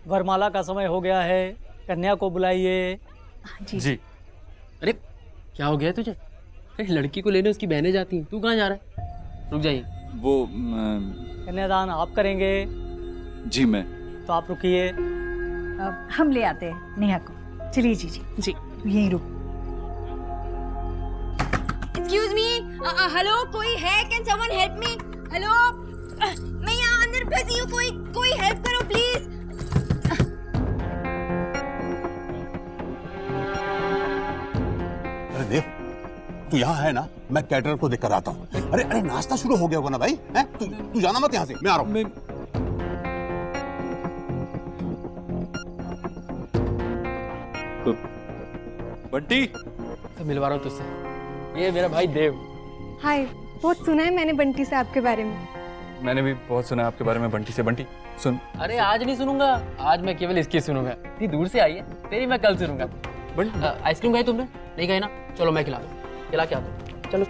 वरमाला का समय हो गया है, कन्या को बुलाइए। जी जी। अरे क्या हो गया तुझे? अरे लड़की को लेने उसकी बहनें जाती हैं, तू कहाँ जा रहा है? रुक जाइए। वो कन्यादान आप करेंगे? जी मैं। तो आप रुकिए। हम ले आते हैं नेहा को। चलिए जीजी जी यहीं रुक। एक्सक्यूज मी, हेलो कोई है? Can someone help me? Hello, मैं यहाँ अंदर फंसी हूँ, कोई हेल्प करो प्लीज। अरे देव, तू यहाँ है ना? मैं कैटरर को देख कर आता हूँ। अरे अरे नाश्ता शुरू हो गया होगा ना भाई? हैं? तू जाना मत यहाँ से, मैं आ रहा हूँ। बंटी, तो मिलवा रहा हूँ तुझसे। ये मेरा भाई देव। हाय, बहुत सुना है मैंने बंटी से आपके बारे में। मैंने भी बहुत सुना है आपके बारे में बंटी से। बंटी सुन। अरे आज नहीं सुनूंगा, आज मैं केवल इसकी सुनूंगा। इतनी दूर से आई है, तेरी मैं कल सुनूंगा। बंटी आइसक्रीम खाई तुमने? नहीं खाई ना? चलो मैं खिला दूँ, खिला के आता हूँ। चलो।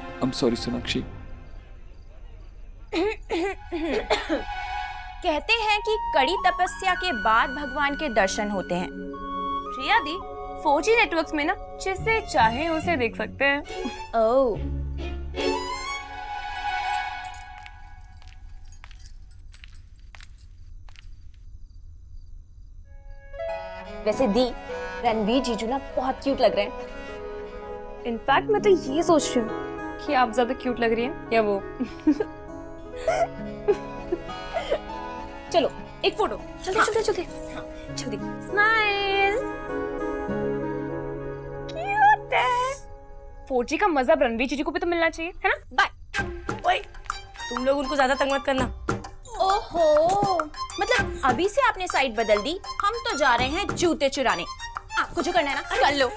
I am sorry Sonakshi. कहते हैं कि कड़ी तपस्या के बाद भगवान के दर्शन होते हैं। प्रिया दी, 4G नेटवर्क्स में ना जिसे चाहे उसे देख सकते हैं। ओह, वैसे दी, रणवीर जीजू ना बहुत क्यूट लग रहे हैं। इनफैक्ट मैं तो ये सोच रही हूँ कि आप ज्यादा क्यूट लग रही हैं या वो। चलो एक फोटो। चलते जल्दी। स्माइल। क्यूट है। 4G का मजा रणवीर जीजू को भी तो मिलना चाहिए, है ना? बाय। ओए, तुम लोग उनको ज्यादा तंग मत करना। ओहो, मतलब अभी से आपने साइड बदल दी। हम तो जा रहे हैं जूते चुराने। आपको जो करना है ना कर लो।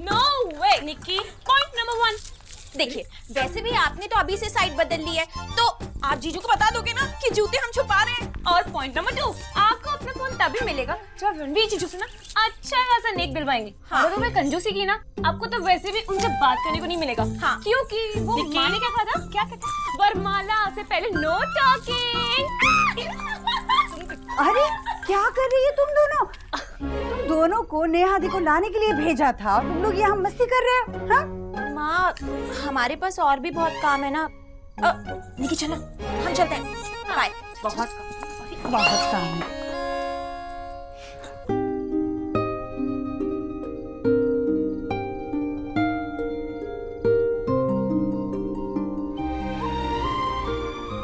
No way Nikki. Point number 1। देखिए, वैसे भी आपने तो अभी से साइड बदल ली है, तो आप जीजू को बता दोगे ना कि जूते हम छुपा रहे हैं। और पॉइंट नंबर 2, आपको अपना फोन तभी मिलेगा जब रणवीर जीजू से ना अच्छा खासा नेक दिलवाएंगे। हाँ। अगर मैं कंजूसी की ना, आपको तो वैसे भी उनसे बात करने को नहीं मिलेगा। हाँ। क्योंकि वो माँ ने क्या कहा था? क्या कहते हैं? वरमाला से पहले नो टॉकिंग। अरे क्या कर रही है तुम दोनों? तुम दोनों को नेहा दी को लाने के लिए भेजा था, तुम लोग यहाँ मस्ती कर रहे हो? हाँ? माँ, हमारे पास और भी बहुत काम है ना। निकी चलो, हम चलते हैं। बाय। बहुत काम है।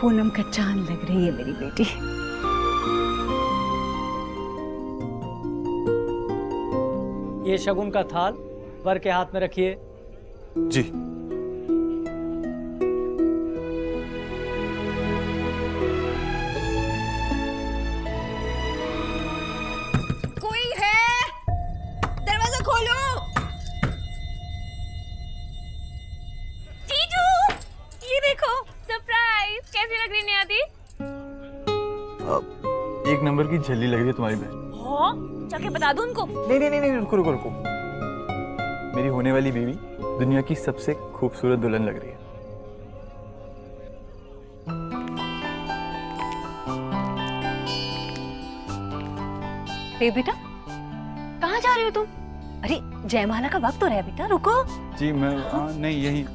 पूनम का चांद लग रही है मेरी बेटी। ये शगुन का थाल वर के हाथ में रखिए। जी। कोई है? दरवाजा खोलो। जीजू, ये देखो सरप्राइज। कैसी लग रही नेहा दी? एक नंबर की झल्ली लग रही है तुम्हारी बहन। हाँ, जाके बता दो उनको। नहीं, रुको। मेरी होने वाली बीवी दुनिया की सबसे खूबसूरत दुल्हन लग रही है। बेटा, कहाँ जा रहे हो तुम? अरे जयमाला का वक्त हो रहा है बेटा, रुको। जी मैं नहीं यही।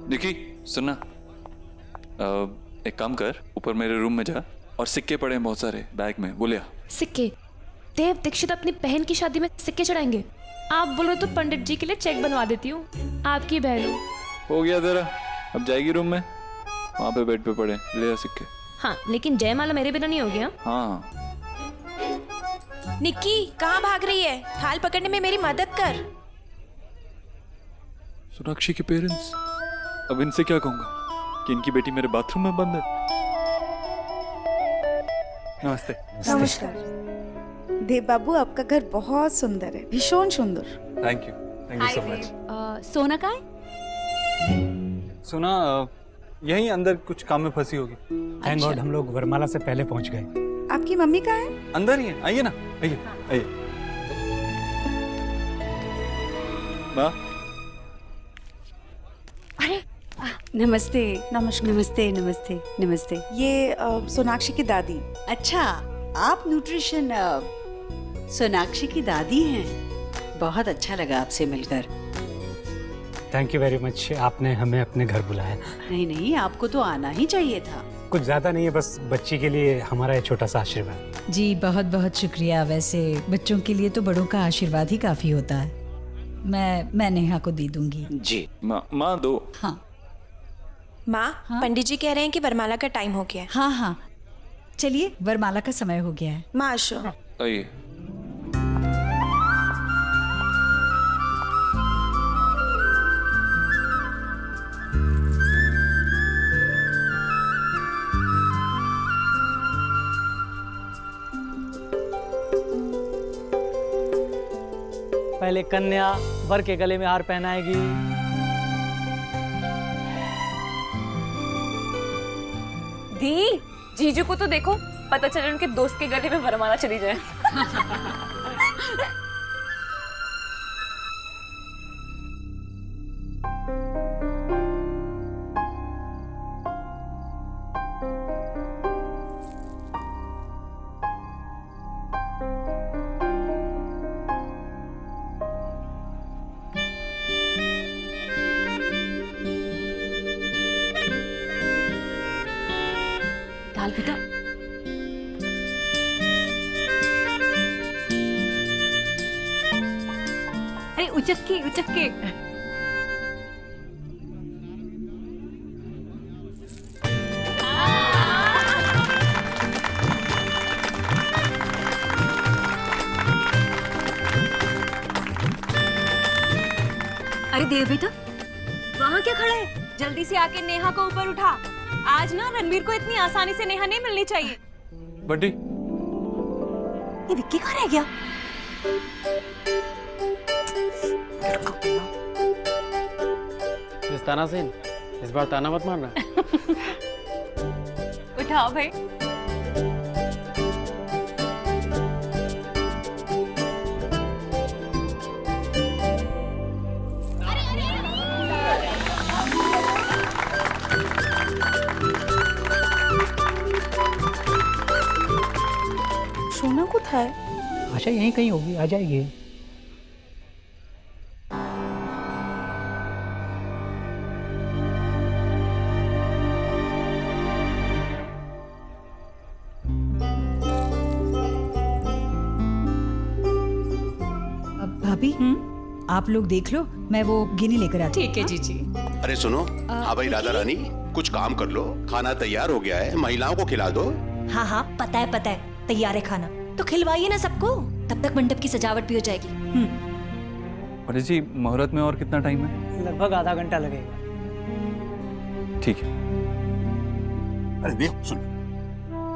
निकी सुनना, एक काम कर, ऊपर मेरे रूम में जा और सिक्के पड़े हैं बहुत सारे बैग में, वो ले आ। सिक्के? देव दीक्षित अपनी बहन की शादी में सिक्के चढ़ाएंगे? आप बोलो तो पंडित जी के लिए चेक बनवा देती हूँ। आपकी बहन हूँ। हो गया तेरा, अब जाएगी रूम में, वहाँ पे बेड पे पड़े, ले आ सिक्के। हाँ, लेकिन जयमाला मेरे बिना नहीं होगी। हाँ। निक्की कहाँ भाग रही है? थाल पकड़ने में मेरी मदद कर। सोनाक्षी के पेरेंट्स, अब इनसे क्या कहूँगा कि इनकी बेटी मेरे बाथरूम में बंद है। नमस्ते। नमस्कार। देव बाबू, आपका घर बहुत सुंदर है, भीषण सुंदर। Thank you so much. सोना का है? सुना यहीं अंदर कुछ काम में फंसी होगी। थैंक गॉड हम लोग वरमाला से पहले पहुंच गए। आपकी मम्मी कहाँ है? अंदर ही है, आइए ना, आइए आइए। माँ नमस्ते नमस्ते नमस्ते नमस्ते नमस्ते। ये सोनाक्षी की दादी। अच्छा, आप न्यूट्रिशन सोनाक्षी की दादी हैं। बहुत अच्छा लगा आपसे मिलकर। थैंक यू वेरी मच, आपने हमें अपने घर बुलाया। नहीं नहीं, आपको तो आना ही चाहिए था। कुछ ज्यादा नहीं है, बस बच्ची के लिए हमारा ये छोटा सा आशीर्वाद। जी बहुत बहुत शुक्रिया। वैसे बच्चों के लिए तो बड़ों का आशीर्वाद ही काफी होता है। मैं नेहा को दे दूंगी। जी माँ दो। हाँ माँ, पंडित जी कह रहे हैं कि वरमाला का टाइम हो गया है। हाँ हाँ, चलिए वरमाला का समय हो गया है। माँ आशो। आइए। पहले कन्या वर के गले में हार पहनाएगी। दी, जीजू को तो देखो, पता चले उनके दोस्त के गले में वरमाला चली जाए। डाल बेटा। अरे उचक के उचक के। अरे देव बेटा, वहाँ क्या खड़ा है? जल्दी से आके नेहा को ऊपर उठा। आज ना रणवीर को इतनी आसानी से नेहा नहीं मिलनी चाहिए। बड्डी ये विक्की कहाँ रह गया? मिस तानासेन, इस बार ताना मत मारना। उठाओ भाई। सोना कोথায়? आशा यहीं कहीं होगी, आ जाएगी। अब भाभी आप लोग देख लो, मैं वो गिनी लेकर आती हूँ। ठीक है जीजी। अरे सुनो, हाँ भाई राधा रानी, कुछ काम कर लो, खाना तैयार हो गया है, महिलाओं को खिला दो। हाँ हाँ, पता है, तैयार है खाना, तो खिलवाइए ना सबको, तब तक मंडप की सजावट भी हो जाएगी। पंडित जी, मुहूर्त में और कितना टाइम है? लगभग आधा घंटा लगेगा। ठीक है। अरे देख सुन,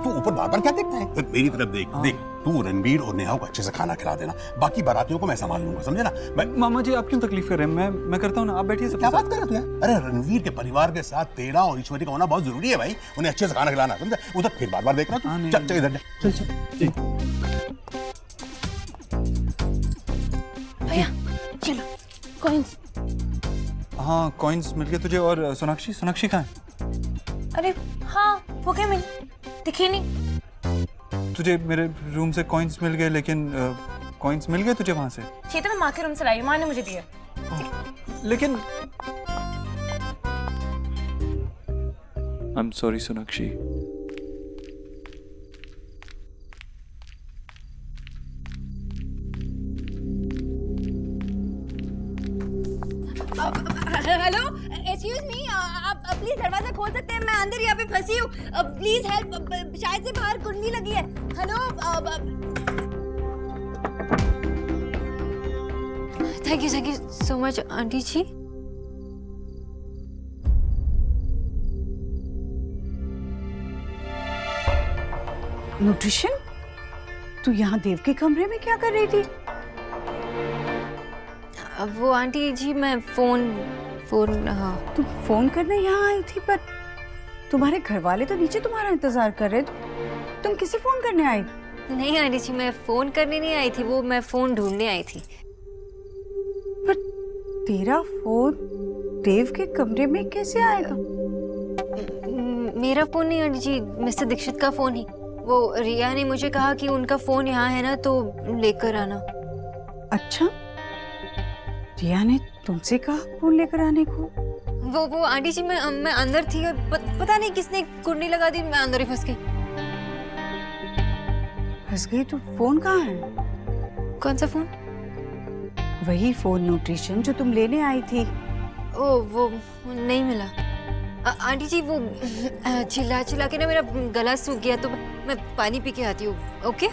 तू ऊपर बार बार क्या देखता है? तो मेरी तरफ देख। देख, तू रणवीर और नेहा को अच्छे से खाना खिला देना, बाकी बारातियों को मैं संभाल लूंगा, समझे ना? मामा जी, आप क्यों तकलीफ कर रहे हैं? मैं करता हूँ ना, आप बैठिए। क्या बात कर रहा तू यार? अरे रणवीर के परिवार के साथ तेरा और ईश्वरी का होना बहुत जरूरी है भाई, उन्हें अच्छे से खाना खिलाना, समझे? उधर फिर बार बार देख रहा तू। चल चल इधर चल चल जी। भैया चलो, कॉइन्स। हाँ, कॉइन्स मिल गए तुझे। और सोनाक्षी कहाँ है? अरे हाँ, वो क्या मिल दिखी नहीं। तुझे मेरे रूम से कॉइन्स मिल गए, लेकिन कॉइन्स मिल गए तुझे वहां से? ये तो मैं माँ के रूम से लाई, माँ ने मुझे दिया। लेकिन I am sorry Sonakshi. Hello, excuse me, आप प्लीज दरवाजा खोल सकते हैं? मैं अंदर यहाँ पे फंसी हूँ, प्लीज हेल्प। शायद से बाहर कुंडली लगी है। Hello. Thank you so much aunty ji. Nutrition, तू यहाँ देव के कमरे में क्या कर रही थी? वो आंटी जी, मैं फोन तू फोन करने यहाँ आई थी, पर तुम्हारे घर वाले तो नीचे तुम्हारा इंतजार कर रहे थे, तुम किसे फोन करने आई? नहीं आंटी जी, मैं फोन करने नहीं आई थी, वो मैं फोन ढूंढने आई थी। पर तेरा फोन देव के कमरे में कैसे आएगा? मेरा फोन नहीं आंटी जी, मिस्टर दीक्षित का फोन ही। वो रिया ने मुझे कहा कि उनका फोन यहाँ है ना, तो लेकर आना। अच्छा, रिया ने तुमसे कहा फोन लेकर आने को? वो आंटी जी, मैं अंदर थी और पता नहीं किसने कुंडी लगा दी, मैं अंदर ही फंस गई। फंस गई? तो फोन कहाँ है? कौन सा फोन? वही फोन न्यूट्रिशन जो तुम लेने आई थी। वो नहीं मिला। आंटी जी, वो चिल्ला चिल्ला के ना मेरा गला सूख गया, तो मैं पानी पी के आती हूँ। ओके?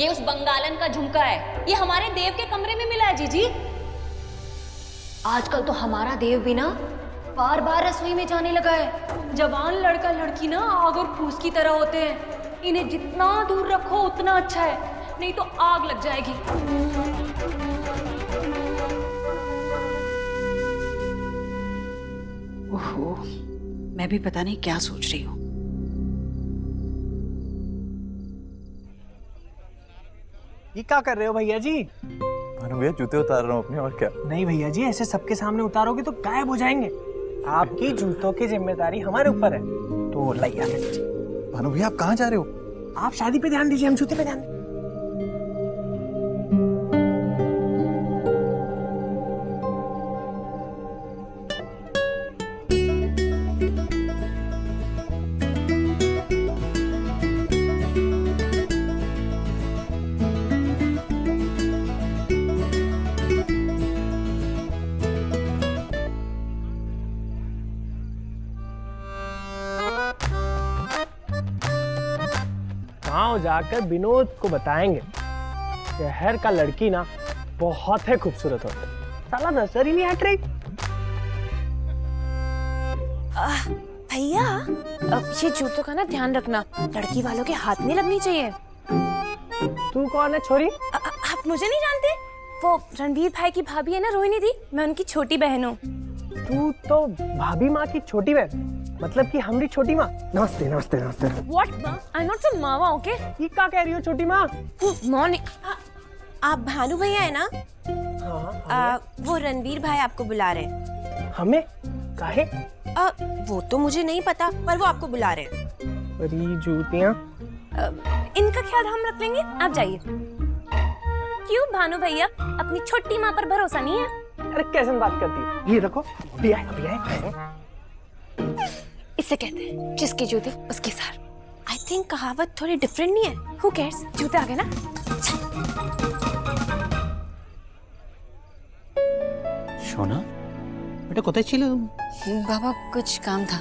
ये उस बंगालन का झुमका है, ये हमारे देव के कमरे में मिला है जीजी। आजकल तो हमारा देव भी ना बार बार रसोई में जाने लगा है। जवान लड़का लड़की ना आग और फूस की तरह होते हैं, इन्हें जितना दूर रखो उतना अच्छा है, नहीं तो आग लग जाएगी। ओहो, मैं भी पता नहीं क्या सोच रही हूँ। ये क्या कर रहे हो भैया जी? भानु भैया जूते उतार रहा हूँ अपने, और क्या। नहीं भैया जी, ऐसे सबके सामने उतारोगे तो गायब हो जाएंगे। आपकी जूतों की जिम्मेदारी हमारे ऊपर है, तो लाइए आगे दीजिए। भानु भैया आप कहाँ जा रहे हो? आप शादी पे ध्यान दीजिए, हम जूते पे ध्यान। गाँव जाकर विनोद को बताएंगे शहर का लड़की ना बहुत है खूबसूरत होती है, साला नजर ही नहीं हट रही। भैया, अब ये जूतों का ना ध्यान रखना, लड़की वालों के हाथ नहीं लगनी चाहिए। तू कौन है छोरी? आप मुझे नहीं जानते? वो रणवीर भाई की भाभी है ना, रोहिणी दी, मैं उनकी छोटी बहन हूँ। तू तो भाभी माँ की छोटी बहन, मतलब कि हमारी छोटी माँ। नमस्ते नमस्ते नमस्ते। What माँ? I'm not some मावा, okay? ये क्या कह रही हो छोटी माँ? मॉर्निंग। आप भानु भैया है ना? हाँ, वो रणवीर भाई आपको बुला रहे हैं। हमें? काहे? वो तो मुझे नहीं पता, पर वो आपको बुला रहे हैं। अरे जूतियाँ। इनका ख्याल हम रख लेंगे, आप जाइए। क्यों भानु भैया, अपनी छोटी माँ पर भरोसा नहीं है? अरे कैसे बात करती है? ये देखो, अभी आए। इसे कहते हैं जिसके जूते उसके सार। आई थिंक कहावत थोड़ी डिफरेंट नहीं है। Who cares? जूते आ गए ना? शोना बेटा कोথায় ছিল? बाबा कुछ काम था।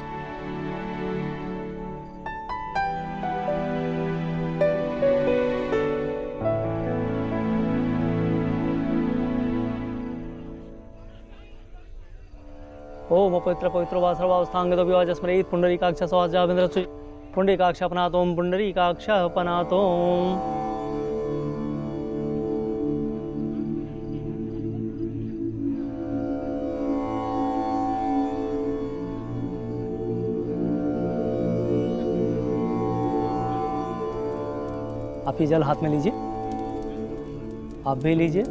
ओम पवित्र पवित्र वा सर्वावस्थांग तो विवाह स्मरेत पुंडरीकाक्ष सवाजावेंद्र सु पुंडरीकाक्ष अपनातोम पुंडरीकाक्ष अपनातोम। आप ये जल हाथ में लीजिए, आप भी लीजिए।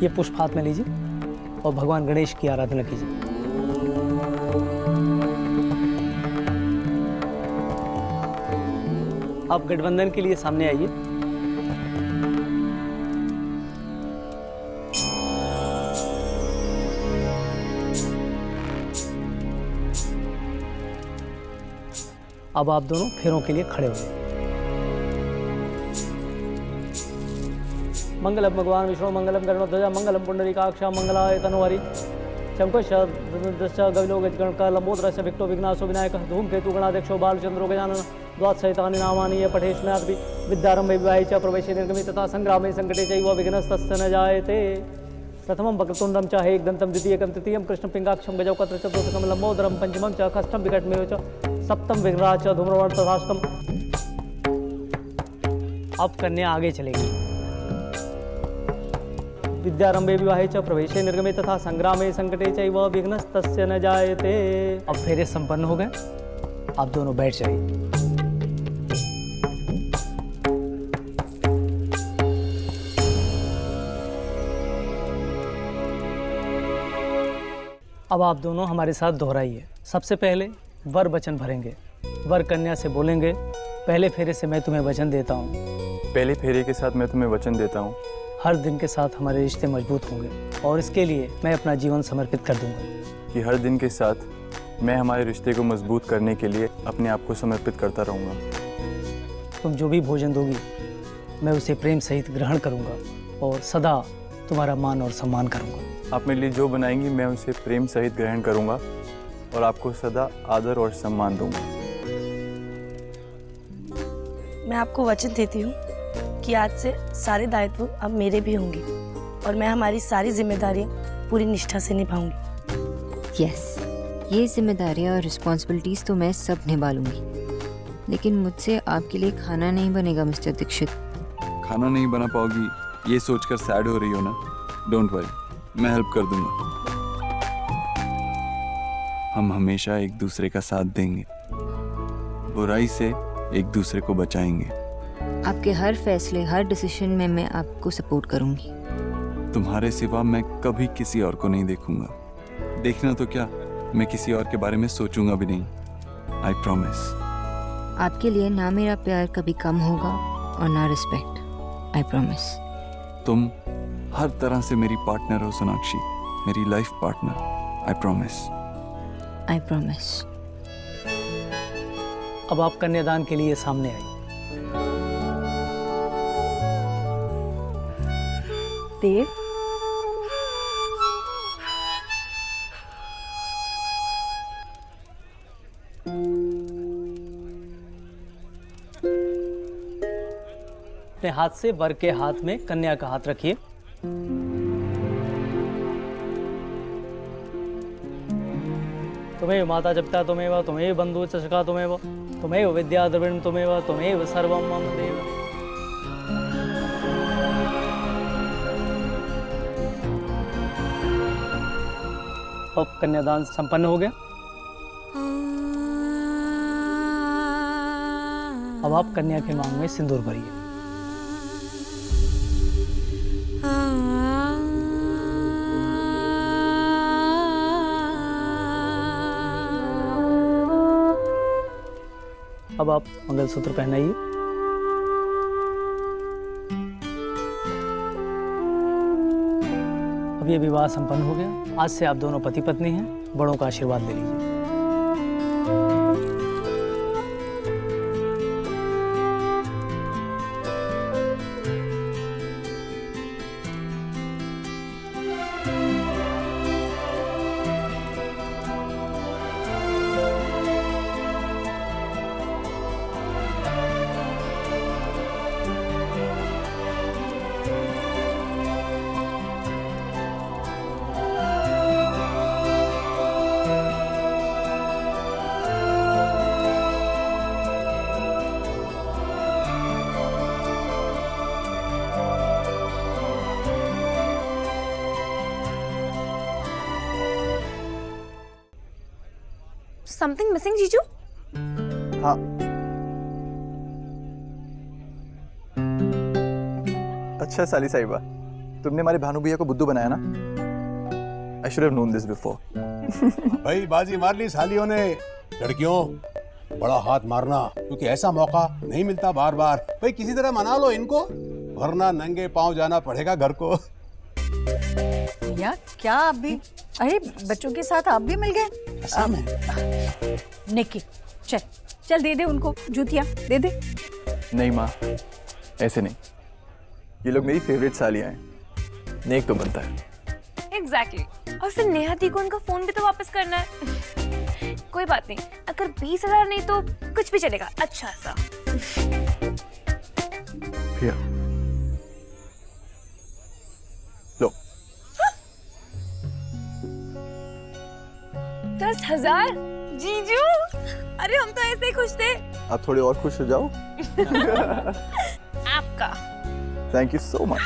ये पुष्प हाथ में लीजिए और भगवान गणेश की आराधना कीजिए। आप गठबंधन के लिए सामने आइए। अब आप दोनों फेरों के लिए खड़े हो जाए। मंगलम भगवान विष्णु मंगलम गरुड़ध्वजा मंगलम पुंडरीकाक्ष मंगलाय तनोहरि शंकुश गविलो गणकालंबोदरस्य विक्टो विघ्नासो विनायकः धूमकेतु गणाध्यक्षो बालचंद्रो गजानन द्वादशैतानि नामानि ये पठेष्णादपि विद्यारंभे विवाहे च प्रवेशे निर्गमे तथा संग्रामे संकटे चैव विघ्नस्तस्य न जायते। प्रथमं वक्रतुंडं च एकदन्तं द्वितीयकं तृतीयं कृष्णपिङ्गाक्षं गजौकत्र चतुर्थकं लंबोदरं पंचमं च खष्टं विकटमेव च सप्तम विघ्नाच धूम्रवर्ण तथाष्टम। अब कन्या आगे चलेगी। विद्यारंभे विवाहे च प्रवेशे निर्गमे तथा संग्रामे संकटे चैव विघ्नस्तस्य न जायते। अब फेरे संपन्न हो गए, आप दोनों बैठ जाइए। अब आप दोनों हमारे साथ दोहराइए। सबसे पहले वर वचन भरेंगे। वर कन्या से बोलेंगे, पहले फेरे से मैं तुम्हें वचन देता हूँ। पहले फेरे के साथ मैं तुम्हें वचन देता हूँ हर दिन के साथ हमारे रिश्ते मजबूत होंगे और इसके लिए मैं अपना जीवन समर्पित कर दूंगा। कि हर दिन के साथ मैं हमारे रिश्ते को मजबूत करने के लिए अपने आप को समर्पित करता रहूँगा। तुम जो भी भोजन दोगी मैं उसे प्रेम सहित ग्रहण करूंगा और सदा तुम्हारा मान और सम्मान करूंगा। आप मेरे लिए जो बनाएंगी मैं उसे प्रेम सहित ग्रहण करूँगा और आपको सदा आदर और सम्मान दूंगा। मैं आपको वचन देती हूँ कि आज से सारे दायित्व अब मेरे भी होंगे और मैं हमारी सारी जिम्मेदारियां पूरी निष्ठा से निभाऊंगी। यस, ये जिम्मेदारियां और रिस्पॉन्सिबिलिटीज तो मैं सब निभा लूंगी, लेकिन मुझसे आपके लिए खाना नहीं बनेगा मिस्टर दीक्षित। खाना नहीं बना पाओगी ये सोचकर सैड हो रही हो ना? डोंट वरी, मैं हेल्प कर दूंगा। हम हमेशा एक दूसरे का साथ देंगे, बुराई से एक दूसरे को बचाएंगे। आपके हर फैसले, हर डिसीजन में मैं आपको सपोर्ट करूंगी। तुम्हारे सिवा मैं कभी किसी और को नहीं देखूंगा। देखना तो क्या, मैं किसी और के बारे में सोचूंगा भी नहीं। I promise. आपके लिए ना मेरा प्यार कभी कम होगा और ना रिस्पेक्ट। I promise. तुम हर तरह से मेरी पार्टनर हो सोनाक्षी, मेरी life partner. I promise. I promise. अब आप कन्यादान के लिए सामने आइए। देव, अपने हाथ से वर के हाथ में कन्या का हाथ रखिए। तुम्हें माता जपिता तुमेव, तुम्हें बंधु चषका तुमेव, तुम्हें विद्या द्रविण तुमेव, तुम्हें सर्वं मम देव। अब कन्यादान संपन्न हो गया। अब आप कन्या के मांग में सिंदूर भरिए। अब आप मंगलसूत्र पहनाइए। अब ये विवाह संपन्न हो गया। आज से आप दोनों पति पत्नी हैं। बड़ों का आशीर्वाद ले लीजिए। समथिंग मिसिंग जीजू? हाँ, अच्छा साली साहिबा, तुमने हमारे भानु भैया को बुद्धू बनाया ना? I should have known this before. भाई बाजी मार ली सालियों ने। लड़कियों, बड़ा हाथ मारना, क्योंकि ऐसा मौका नहीं मिलता बार बार। भाई किसी तरह मना लो इनको, वरना नंगे पांव जाना पड़ेगा घर को। भैया क्या आप भी, अरे बच्चों के साथ आप भी मिल गए? ऐसा में निकी चल चल दे दे उनको जूतियां, दे दे। नहीं माँ, ऐसे नहीं। ये लोग मेरी फेवरेट सालियाँ हैं। नेक तो बनता है। एग्जैक्टली। और फिर नेहा दी को उनका फोन भी तो वापस करना है। कोई बात नहीं, अगर 20,000 नहीं तो कुछ भी चलेगा। अच्छा सा भैया लो। 10,000 जीजू। अरे हम तो ऐसे ही खुश थे। आप थोड़े और खुश हो जाओ। आपका थैंक यू सो मच।